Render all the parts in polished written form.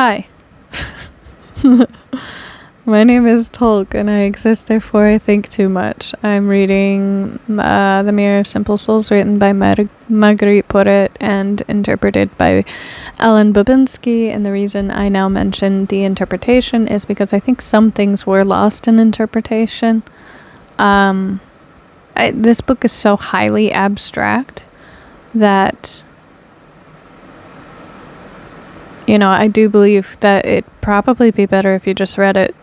Hi. My name is Tolk, and I exist, therefore I think too much. I'm reading The Mirror of Simple Souls, written by Marguerite Porete and interpreted by Ellen Babinski. And the reason I now mention the interpretation is because I think some things were lost in interpretation. This book is so highly abstract that, I do believe that it'd probably be better if you just read it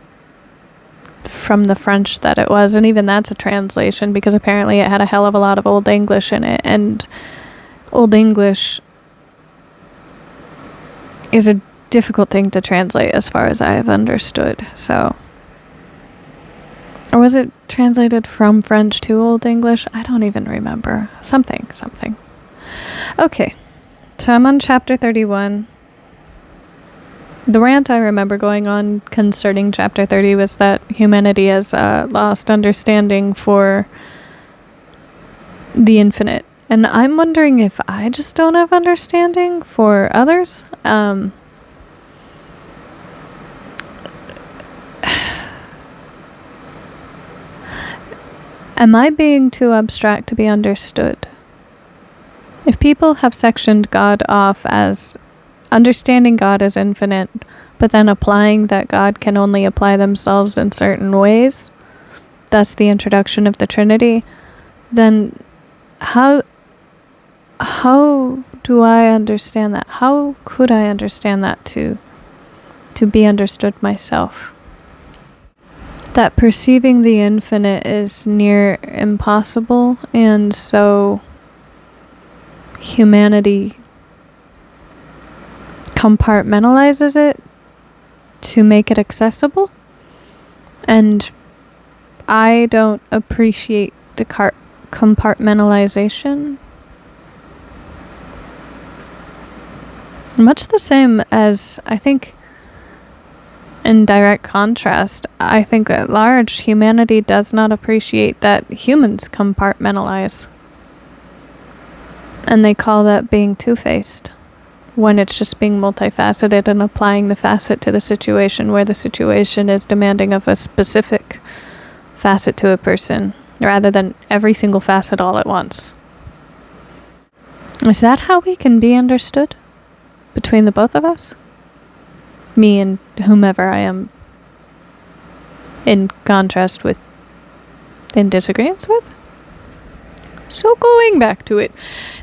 from the French that it was, and even that's a translation because apparently it had a hell of a lot of Old English in it, and Old English is a difficult thing to translate as far as I have understood. So, or was it translated from French to Old English? I don't even remember. Something. Okay, so I'm on chapter 31. The rant I remember going on concerning chapter 30 was that humanity has lost understanding for the infinite. And I'm wondering if I just don't have understanding for others. Am I being too abstract to be understood? If people have sectioned God off as understanding God as infinite, but then applying that God can only apply themselves in certain ways, thus the introduction of the Trinity, then how do I understand that? How could I understand that to be understood myself? That perceiving the infinite is near impossible, and so humanity compartmentalizes it to make it accessible, and I don't appreciate the compartmentalization. Much the same as, I think, in direct contrast, I think at large humanity does not appreciate that humans compartmentalize, and they call that being two-faced, when it's just being multifaceted and applying the facet to the situation where the situation is demanding of a specific facet to a person, rather than every single facet all at once. Is that how we can be understood between the both of us? Me and whomever I am in contrast with, in disagreements with? So going back to it,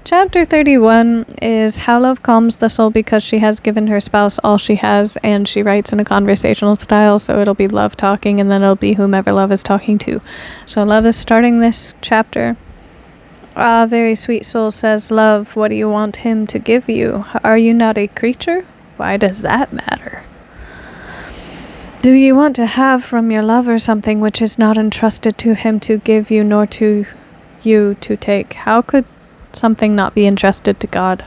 chapter 31 is how love calms the soul because she has given her spouse all she has, and she writes in a conversational style, so it'll be love talking, and then it'll be whomever love is talking to. So love is starting this chapter. Ah, very sweet soul, says love, what do you want him to give you? Are you not a creature? Why does that matter? Do you want to have from your lover something which is not entrusted to him to give you, nor to you to take? How could something not be entrusted to God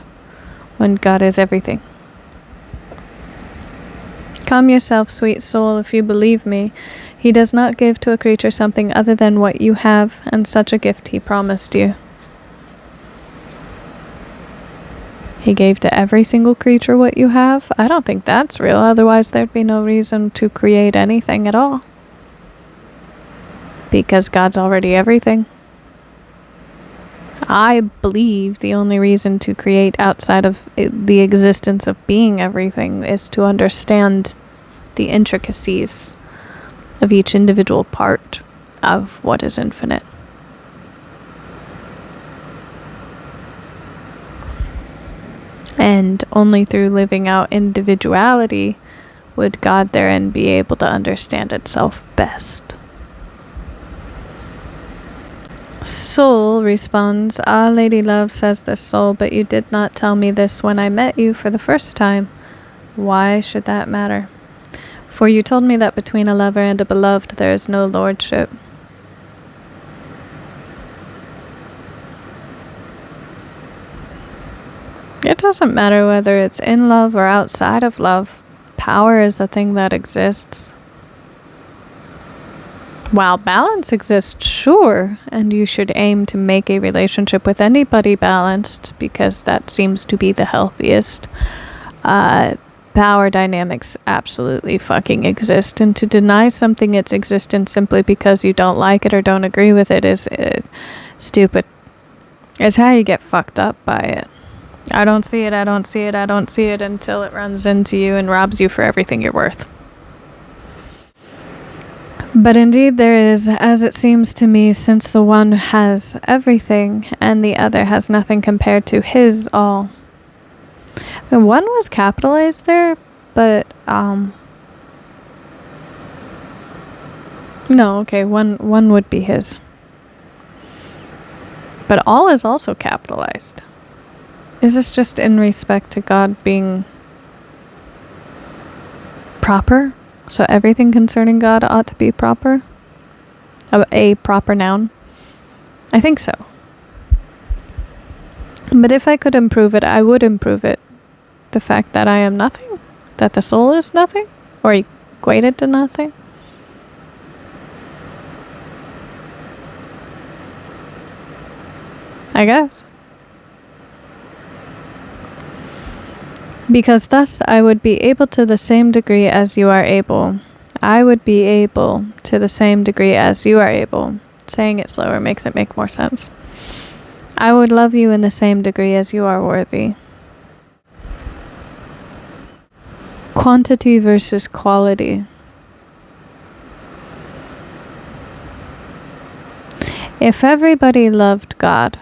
when God is everything? Calm yourself, sweet soul, if you believe me. He does not give to a creature something other than what you have, and such a gift he promised you. He gave to every single creature what you have? I don't think that's real, otherwise there'd be no reason to create anything at all. Because God's already everything. I believe the only reason to create outside of the existence of being everything is to understand the intricacies of each individual part of what is infinite. And only through living out individuality would God therein be able to understand itself best. Soul responds, Ah, lady love, says the soul, but you did not tell me this when I met you for the first time. Why should that matter? For you told me that between a lover and a beloved there is no lordship. It doesn't matter whether it's in love or outside of love. Power is a thing that exists. While balance exists, sure, and you should aim to make a relationship with anybody balanced because that seems to be the healthiest. power dynamics absolutely fucking exist, and to deny something its existence simply because you don't like it or don't agree with it is stupid. It's how you get fucked up by it. I don't see it until it runs into you and robs you for everything you're worth. But indeed there is, as it seems to me, since the one has everything and the other has nothing compared to his all. And one was capitalized there, but no, okay, one would be his. But all is also capitalized. Is this just in respect to God being proper? So everything concerning God ought to be proper? A proper noun? I think so. But if I could improve it, I would improve it. The fact that I am nothing? That the soul is nothing? Or equated to nothing? I guess. Because thus I would be able to the same degree as you are able. I would be able to the same degree as you are able. Saying it slower makes it make more sense. I would love you in the same degree as you are worthy. Quantity versus quality. If everybody loved God,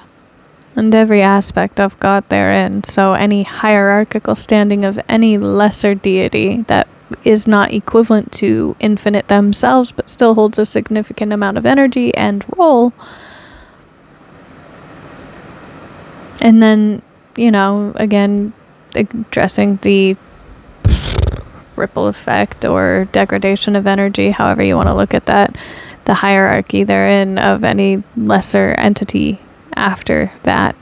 and every aspect of God therein, so any hierarchical standing of any lesser deity that is not equivalent to infinite themselves, but still holds a significant amount of energy and role. And then, again, addressing the ripple effect or degradation of energy, however you want to look at that, the hierarchy therein of any lesser entity after that.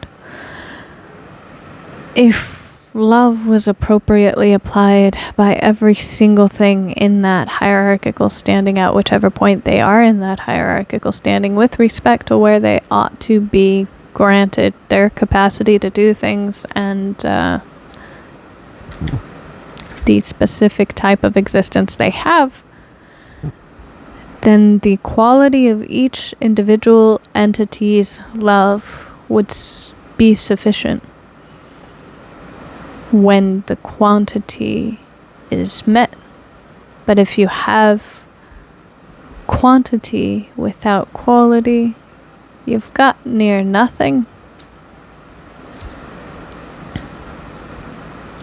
If love was appropriately applied by every single thing in that hierarchical standing at whichever point they are in that hierarchical standing with respect to where they ought to be granted their capacity to do things and the specific type of existence they have, then the quality of each individual entity's love would be sufficient when the quantity is met. But if you have quantity without quality, you've got near nothing.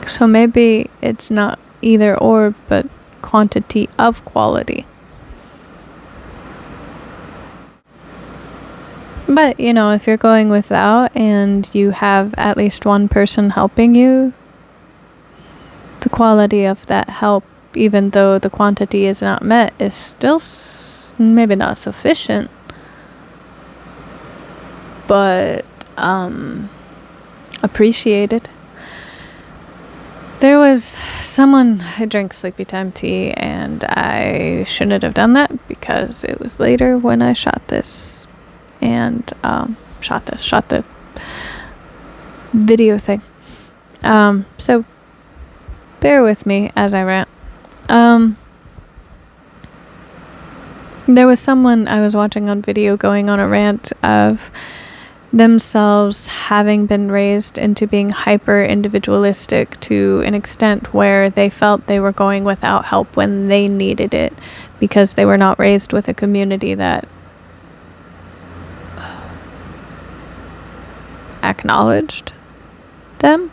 So maybe it's not either or, but quantity of quality. But, if you're going without and you have at least one person helping you, the quality of that help, even though the quantity is not met, is still maybe not sufficient, but appreciated. There was someone who drank sleepy time tea, and I shouldn't have done that because it was later when I shot this. And shot the video thing. So bear with me as I rant. There was someone I was watching on video going on a rant of themselves having been raised into being hyper individualistic to an extent where they felt they were going without help when they needed it because they were not raised with a community that acknowledged them,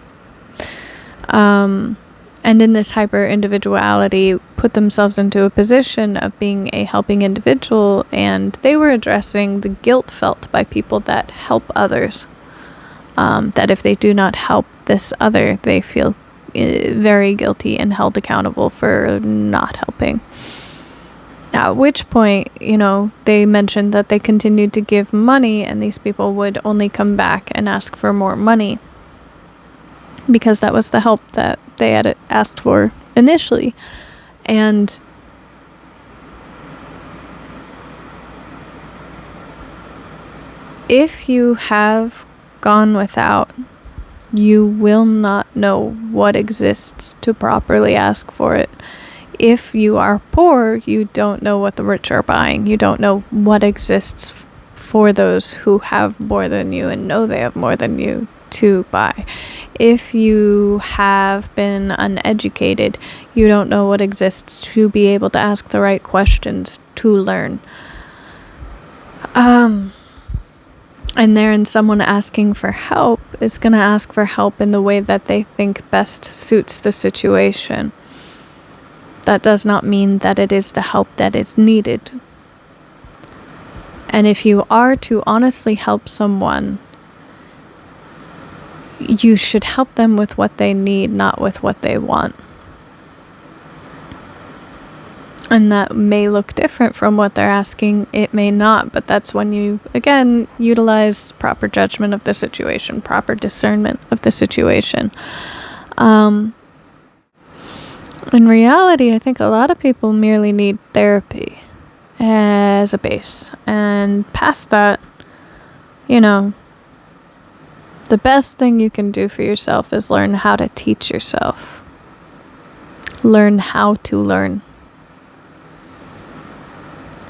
and in this hyper individuality put themselves into a position of being a helping individual, and they were addressing the guilt felt by people that help others, that if they do not help this other, they feel very guilty and held accountable for not helping. At which point, they mentioned that they continued to give money, and these people would only come back and ask for more money because that was the help that they had asked for initially. And if you have gone without You will not know what exists to properly ask for it. If you are poor, you don't know what the rich are buying. You don't know what exists for those who have more than you and know they have more than you to buy. If you have been uneducated, you don't know what exists to be able to ask the right questions to learn. And therein someone asking for help is going to ask for help in the way that they think best suits the situation. That does not mean that it is the help that is needed. And if you are to honestly help someone, you should help them with what they need, not with what they want. And that may look different from what they're asking. It may not, but that's when you, again, utilize proper judgment of the situation, proper discernment of the situation. In reality, I think a lot of people merely need therapy as a base. And past that, the best thing you can do for yourself is learn how to teach yourself. Learn how to learn.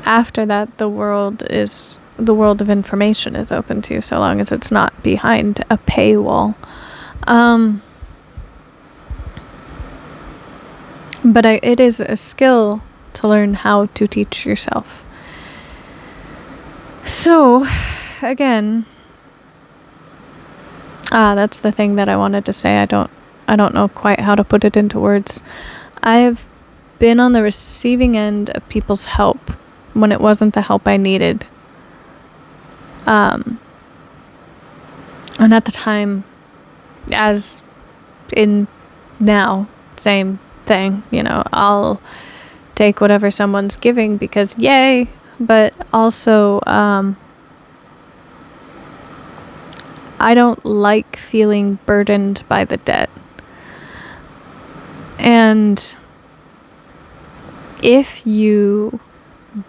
After that, the world of information is open to you, so long as it's not behind a paywall. But it is a skill to learn how to teach yourself. So, again, that's the thing that I wanted to say. I don't know quite how to put it into words. I've been on the receiving end of people's help when it wasn't the help I needed. And at the time, as in now, same thing, I'll take whatever someone's giving because yay, but also, I don't like feeling burdened by the debt. And if you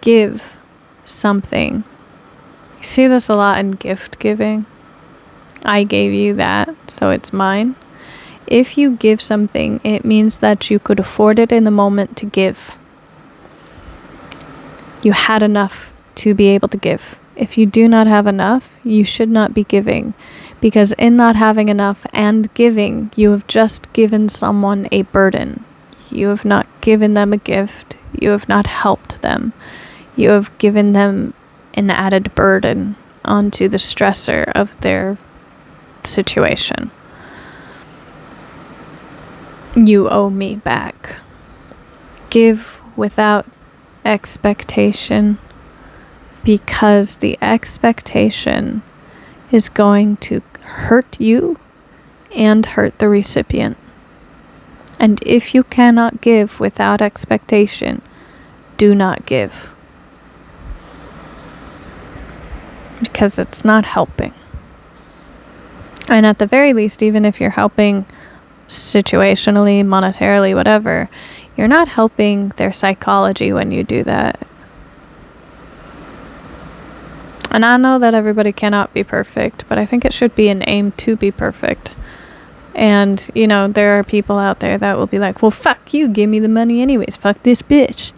give something, you see this a lot in gift giving. I gave you that, so it's mine. If you give something, it means that you could afford it in the moment to give. You had enough to be able to give. If you do not have enough, you should not be giving, because in not having enough and giving, you have just given someone a burden. You have not given them a gift. You have not helped them. You have given them an added burden onto the stressor of their situation. You owe me back. Give without expectation, because the expectation is going to hurt you and hurt the recipient. And if you cannot give without expectation, do not give. Because it's not helping. And at the very least, even if you're helping situationally, monetarily, whatever, you're not helping their psychology when you do that. And I know that everybody cannot be perfect, but I think it should be an aim to be perfect. And, there are people out there that will be like, well, fuck you, give me the money anyways, fuck this bitch.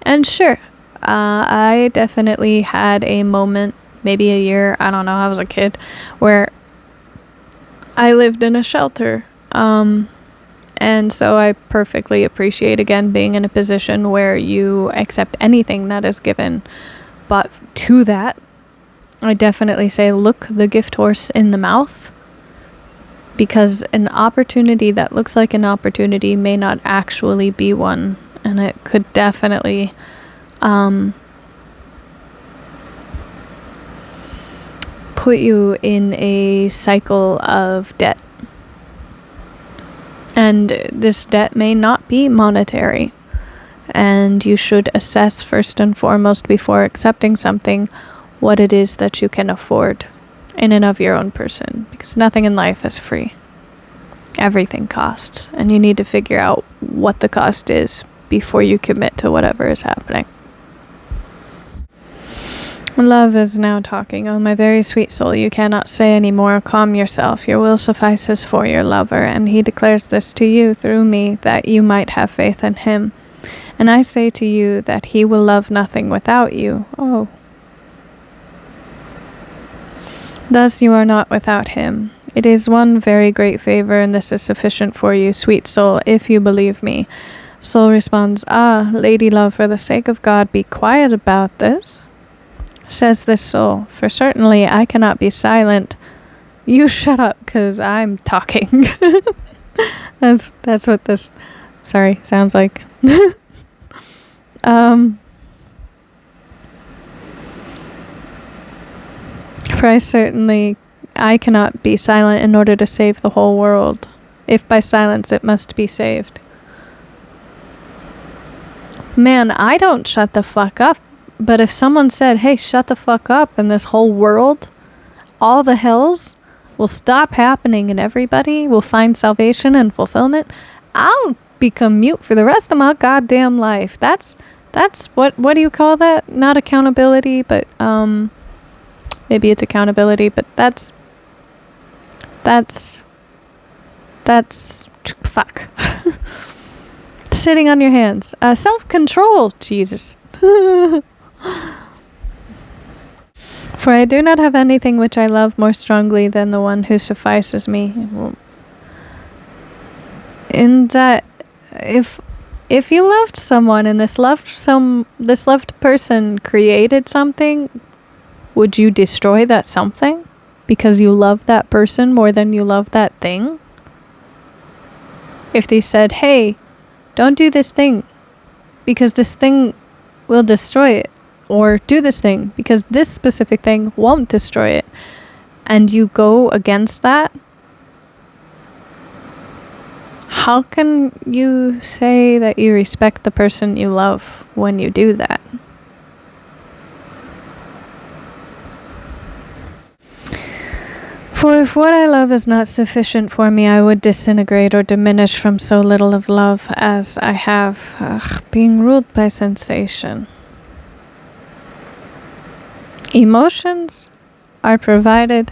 And sure, I definitely had a moment, maybe a year, I don't know, I was a kid, where I lived in a shelter. And so I perfectly appreciate, again, being in a position where you accept anything that is given. But to that, I definitely say look the gift horse in the mouth, because an opportunity that looks like an opportunity may not actually be one, and it could definitely put you in a cycle of debt. And this debt may not be monetary, and you should assess first and foremost before accepting something what it is that you can afford in and of your own person, because nothing in life is free. Everything costs, and you need to figure out what the cost is before you commit to whatever is happening. Love is now talking. Oh, my very sweet soul, you cannot say any more. Calm yourself. Your will suffices for your lover, and he declares this to you through me, that you might have faith in him. And I say to you that he will love nothing without you. Oh. Thus you are not without him. It is one very great favor, and this is sufficient for you, sweet soul, if you believe me. Soul responds, Ah, lady love, for the sake of God, be quiet about this. Says this soul, for certainly I cannot be silent. You shut up, 'cause I'm talking. That's what this, sounds like. For I cannot be silent in order to save the whole world. If by silence it must be saved. Man, I don't shut the fuck up. But if someone said, hey, shut the fuck up, and this whole world, all the hells will stop happening and everybody will find salvation and fulfillment, I'll become mute for the rest of my goddamn life. That's what do you call that? Not accountability, but maybe it's accountability, but that's fuck. Sitting on your hands. Self-control, Jesus. For I do not have anything which I love more strongly than the one who suffices me. In that, if you loved someone and this loved person created something, would you destroy that something because you love that person more than you love that thing? If they said, hey, don't do this thing because this thing will destroy it, or do this thing because this specific thing won't destroy it, and you go against that, how can you say that you respect the person you love when you do that? For if what I love is not sufficient for me, I would disintegrate or diminish from so little of love as I have, being ruled by sensation. Emotions are provided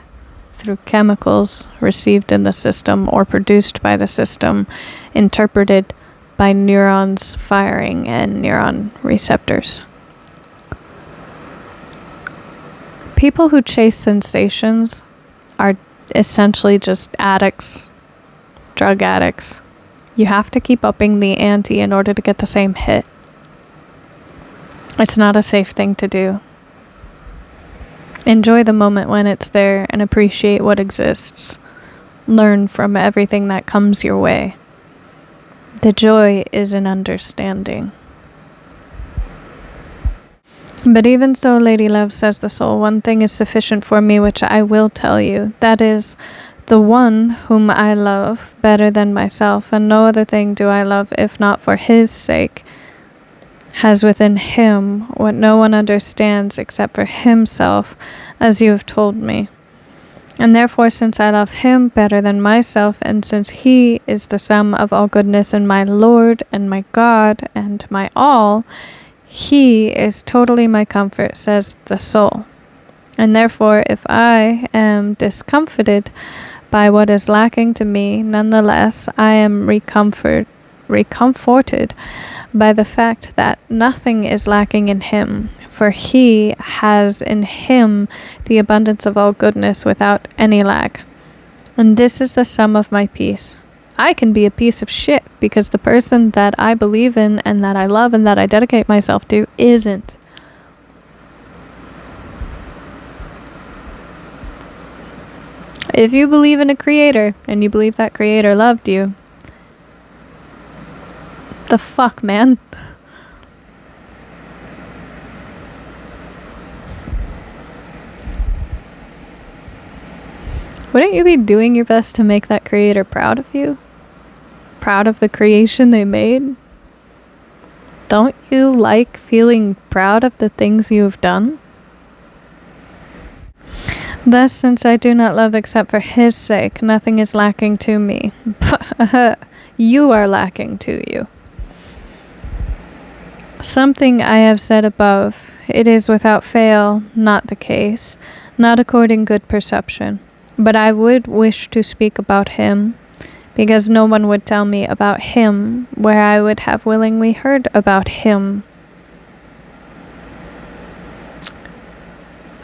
through chemicals received in the system or produced by the system, interpreted by neurons firing and neuron receptors. People who chase sensations are essentially just addicts, drug addicts. You have to keep upping the ante in order to get the same hit. It's not a safe thing to do. Enjoy the moment when it's there and appreciate what exists. Learn from everything that comes your way. The joy is in understanding. But even so, lady love, says the soul, one thing is sufficient for me which I will tell you. That is, the one whom I love better than myself, and no other thing do I love if not for his sake, has within him what no one understands except for himself, as you have told me. And therefore, since I love him better than myself, and since he is the sum of all goodness and my Lord and my God and my all, he is totally my comfort, says the soul. And therefore, if I am discomfited by what is lacking to me, nonetheless, I am recomforted by the fact that nothing is lacking in him, for he has in him the abundance of all goodness without any lack. And this is the sum of my peace. I can be a piece of shit because the person that I believe in and that I love and that I dedicate myself to isn't. If you believe in a creator and you believe that creator loved you, the fuck, man? Wouldn't you be doing your best to make that creator proud of you? Proud of the creation they made? Don't you like feeling proud of the things you have done? Thus, since I do not love except for his sake, nothing is lacking to me. You are lacking to you. Something I have said above, it is without fail not the case, not according good perception. But I would wish to speak about him, because no one would tell me about him where I would have willingly heard about him.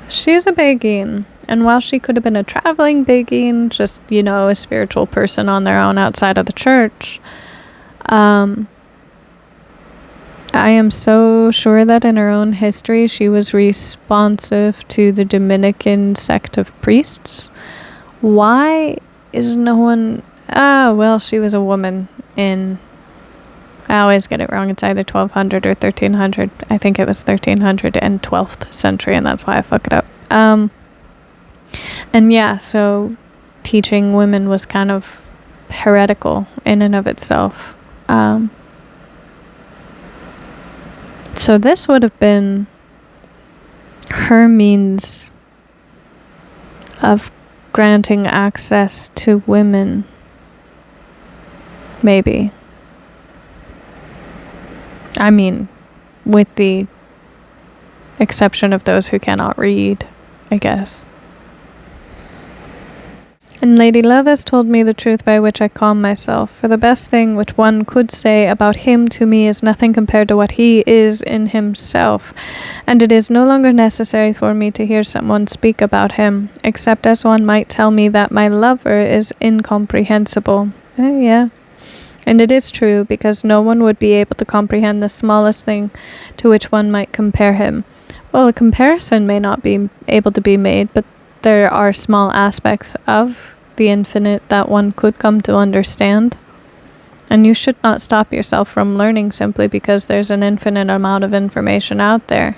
She's a beguine, and while she could have been a traveling beguine, just, a spiritual person on their own outside of the church, I am so sure that in her own history she was responsive to the Dominican sect of priests. Why is no one... she was a woman in... I always get it wrong. It's either 1200 or 1300. I think it was 1300 and 12th century, and that's why I fuck it up. And yeah, so teaching women was kind of heretical in and of itself. So this would have been her means of granting access to women. Maybe. I mean, with the exception of those who cannot read, I guess. And Lady Love has told me the truth by which I calm myself, for the best thing which one could say about him to me is nothing compared to what he is in himself, and it is no longer necessary for me to hear someone speak about him, except as one might tell me that my lover is incomprehensible. Yeah. And it is true, because no one would be able to comprehend the smallest thing to which one might compare him. Well, a comparison may not be able to be made, but there are small aspects of the infinite that one could come to understand. And you should not stop yourself from learning simply because there's an infinite amount of information out there.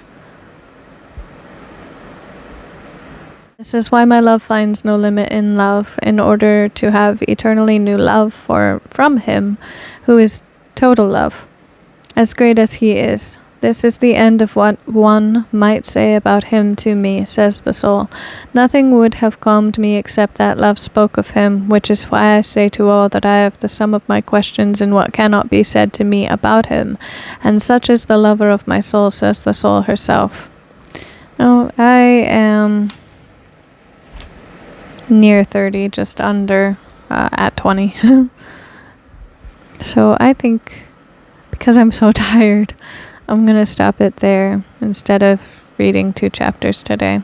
This is why my love finds no limit in love, in order to have eternally new love from him, who is total love, as great as he is. This is the end of what one might say about him to me, says the soul. Nothing would have calmed me except that love spoke of him, which is why I say to all that I have the sum of my questions in what cannot be said to me about him, and such is the lover of my soul, says the soul herself. Oh, I am near 30, just under, at 20. So I think, because I'm so tired, I'm going to stop it there instead of reading 2 chapters today.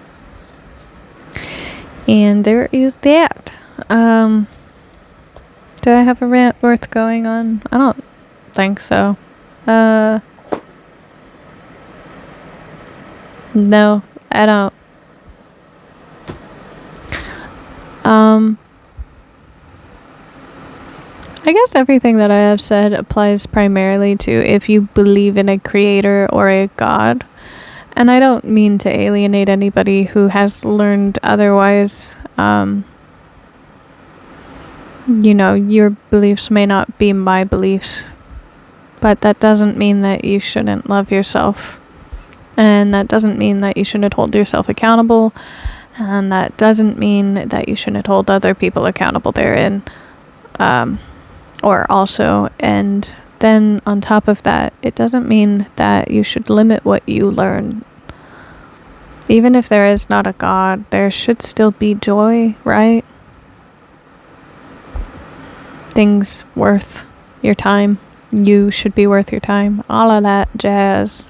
And there is that. Do I have a rant worth going on? I don't think so. No, I don't. I guess everything that I have said applies primarily to if you believe in a creator or a god. And I don't mean to alienate anybody who has learned otherwise. Your beliefs may not be my beliefs, but that doesn't mean that you shouldn't love yourself. And that doesn't mean that you shouldn't hold yourself accountable. And that doesn't mean that you shouldn't hold other people accountable therein. Or also, and then on top of that, it doesn't mean that you should limit what you learn. Even if there is not a God, there should still be joy, right? Things worth your time. You should be worth your time. All of that jazz.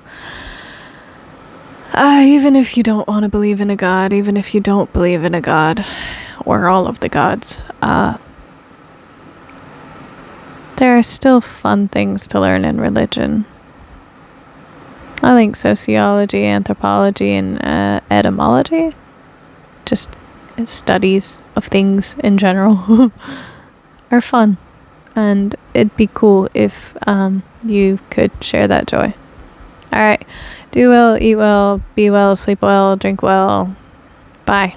Even if you don't want to believe in a God, even if you don't believe in a God, or all of the gods, there are still fun things to learn in religion. I think sociology, anthropology, and etymology, just studies of things in general, are fun. And it'd be cool if you could share that joy. Alright, do well, eat well, be well, sleep well, drink well. Bye.